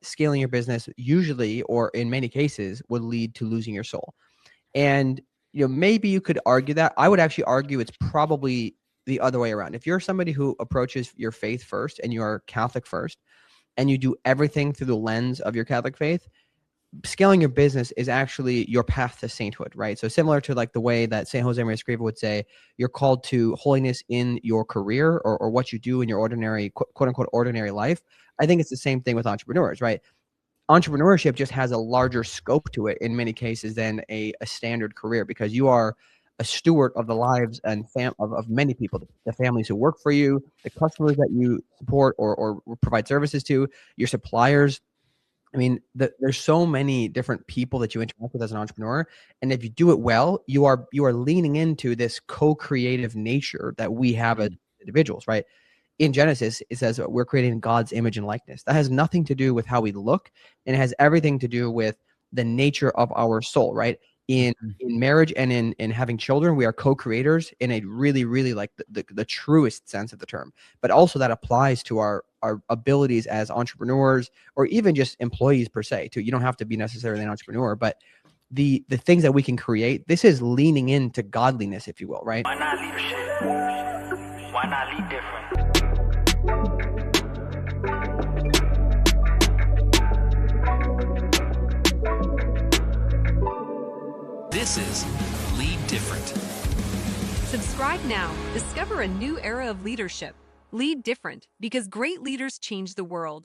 scaling your business usually, or in many cases, would lead to losing your soul. And maybe you could argue that. I would actually argue it's probably the other way around. If you're somebody who approaches your faith first and you are Catholic first, and you do everything through the lens of your Catholic faith, scaling your business is actually your path to sainthood, right? So similar to like the way that Saint Josemaría Escrivá would say, you're called to holiness in your career or what you do in your ordinary, quote unquote, ordinary life. I think it's the same thing with entrepreneurs, right? Entrepreneurship just has a larger scope to it in many cases than a standard career, because you are a steward of the lives and of many people, the families who work for you, the customers that you support or provide services to, your suppliers. I mean, there's so many different people that you interact with as an entrepreneur, and if you do it well, you are leaning into this co-creative nature that we have as individuals, right? In Genesis, it says we're created in God's image and likeness. That has nothing to do with how we look, and it has everything to do with the nature of our soul, right? In marriage and in having children, we are co-creators in a really, really like the truest sense of the term. But also that applies to our abilities as entrepreneurs, or even just employees per se. Too, you don't have to be necessarily an entrepreneur, but the things that we can create. This is leaning into godliness, if you will, right? Why not leadership? Why not lead different? This is Lead Different. Subscribe now. Discover a new era of leadership. Lead different, because great leaders change the world.